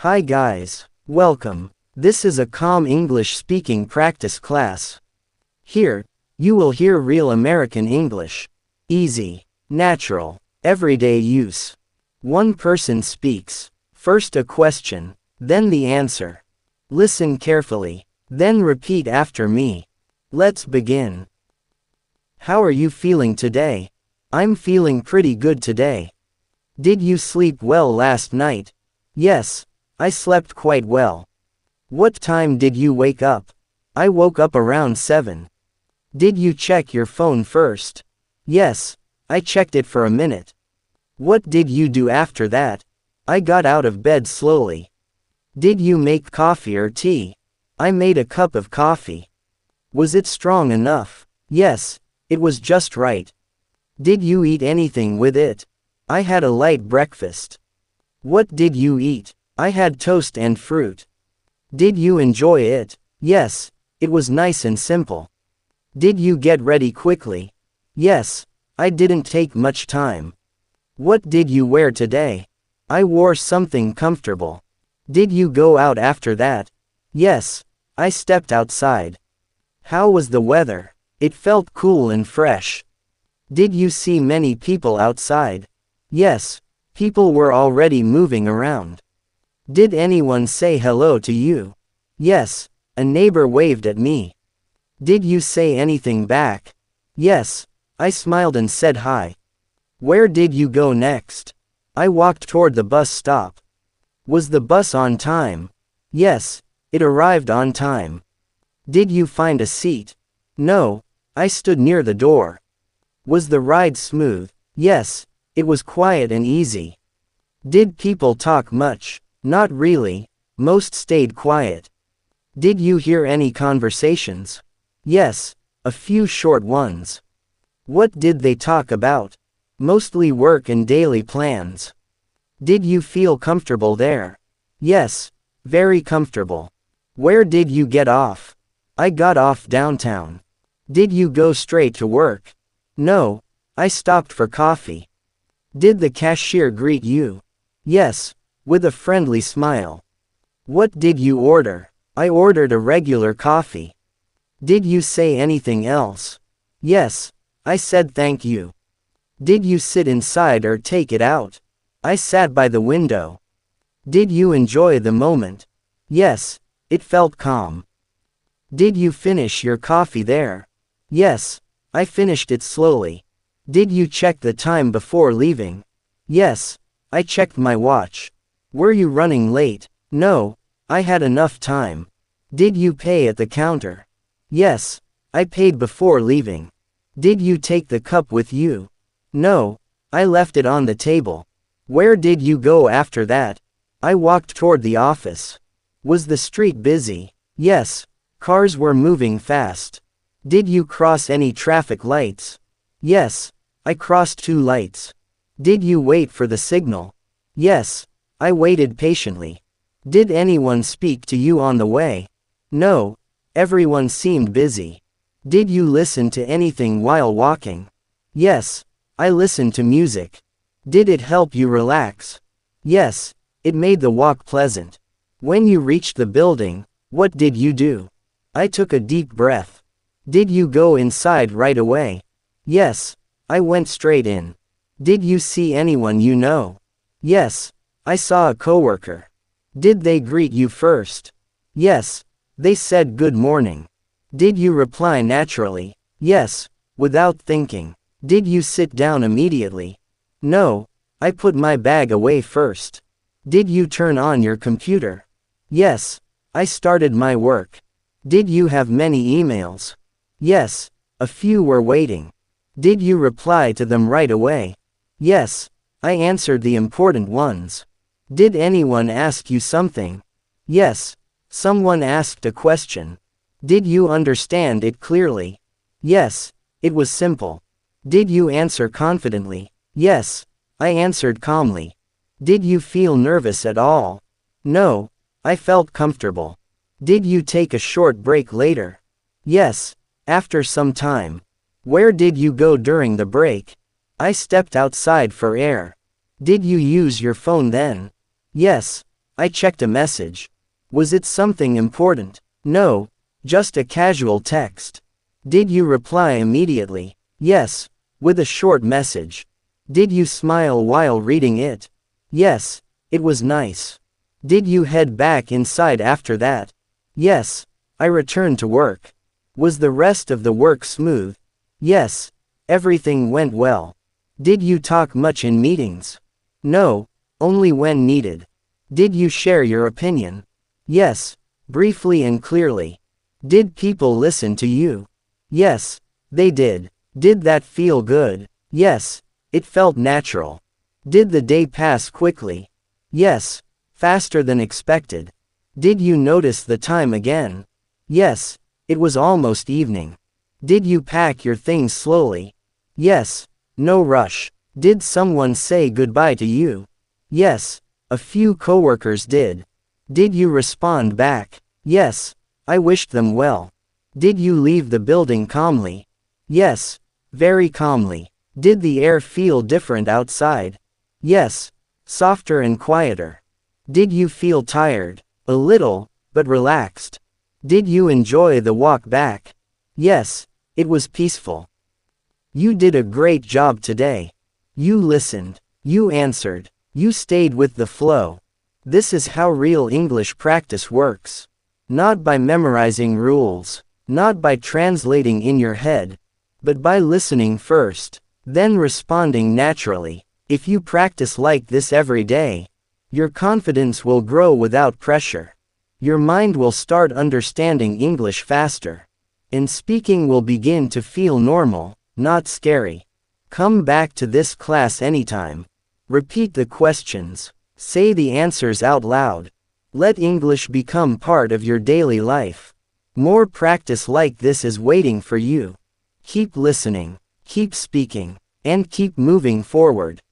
Hi guys, welcome. This is a calm English speaking practice class. Here, you will hear real American English. Easy, natural, everyday use. One person speaks. First a question, then the answer. Listen carefully, then repeat after me. Let's begin. How are you feeling today? I'm feeling pretty good today. Did you sleep well last night? Yes, I slept quite well. What time did you wake up? I woke up around 7. Did you check your phone first? Yes, I checked it for a minute. What did you do after that? I got out of bed slowly. Did you make coffee or tea? I made a cup of coffee. Was it strong enough? Yes, it was just right. Did you eat anything with it? I had a light breakfast. What did you eat? I had toast and fruit. Did you enjoy it? Yes, it was nice and simple. Did you get ready quickly? Yes, I didn't take much time. What did you wear today? I wore something comfortable. Did you go out after that? Yes, I stepped outside. How was the weather? It felt cool and fresh. Did you see many people outside? Yes, people were already moving around. Did anyone say hello to you? Yes, a neighbor waved at me. Did you say anything back? Yes, I smiled and said hi. Where did you go next? I walked toward the bus stop. Was the bus on time? Yes, it arrived on time. Did you find a seat? No, I stood near the door. Was the ride smooth? Yes, it was quiet and easy. Did people talk much? Not really, most stayed quiet. Did you hear any conversations? Yes, a few short ones. What did they talk about? Mostly work and daily plans. Did you feel comfortable there? Yes, very comfortable. Where did you get off? I got off downtown. Did you go straight to work? No, I stopped for coffee. Did the cashier greet you? Yes, with a friendly smile. What did you order? I ordered a regular coffee. Did you say anything else? Yes, I said thank you. Did you sit inside or take it out? I sat by the window. Did you enjoy the moment? Yes, it felt calm. Did you finish your coffee there? Yes, I finished it slowly. Did you check the time before leaving? Yes, I checked my watch. Were you running late? No, I had enough time. Did you pay at the counter? Yes, I paid before leaving. Did you take the cup with you? No, I left it on the table. Where did you go after that? I walked toward the office. Was the street busy? Yes, cars were moving fast. Did you cross any traffic lights? Yes, I crossed 2 lights. Did you wait for the signal? Yes, I waited patiently. Did anyone speak to you on the way? No, everyone seemed busy. Did you listen to anything while walking? Yes, I listened to music. Did it help you relax? Yes, it made the walk pleasant. When you reached the building, what did you do? I took a deep breath. Did you go inside right away? Yes, I went straight in. Did you see anyone you know? Yes, I saw a coworker. Did they greet you first? Yes, they said good morning. Did you reply naturally? Yes, without thinking. Did you sit down immediately? No, I put my bag away first. Did you turn on your computer? Yes, I started my work. Did you have many emails? Yes, a few were waiting. Did you reply to them right away? Yes, I answered the important ones. Did anyone ask you something? Yes, someone asked a question. Did you understand it clearly? Yes, it was simple. Did you answer confidently? Yes, I answered calmly. Did you feel nervous at all? No, I felt comfortable. Did you take a short break later? Yes, after some time. Where did you go during the break? I stepped outside for air. Did you use your phone then? Yes, I checked a message. Was it something important? No, just a casual text. Did you reply immediately? Yes, with a short message. Did you smile while reading it? Yes, it was nice. Did you head back inside after that? Yes, I returned to work. Was the rest of the work smooth? Yes, everything went well. Did you talk much in meetings? No, only when needed. Did you share your opinion? Yes, briefly and clearly. Did people listen to you? Yes, they did. Did that feel good? Yes, it felt natural. Did the day pass quickly? Yes, faster than expected. Did you notice the time again? Yes, it was almost evening. Did you pack your things slowly? Yes, no rush. Did someone say goodbye to you? Yes, a few coworkers did. Did you respond back? Yes, I wished them well. Did you leave the building calmly? Yes, very calmly. Did the air feel different outside? Yes, softer and quieter. Did you feel tired? A little, but relaxed. Did you enjoy the walk back? Yes, it was peaceful. You did a great job today. You listened. You answered. You stayed with the flow. This is how real English practice works. Not by memorizing rules, not by translating in your head, but by listening first, then responding naturally. If you practice like this every day, your confidence will grow without pressure. Your mind will start understanding English faster. And speaking will begin to feel normal, not scary. Come back to this class anytime. Repeat the questions. Say the answers out loud. Let English become part of your daily life. More practice like this is waiting for you. Keep listening, keep speaking, and keep moving forward.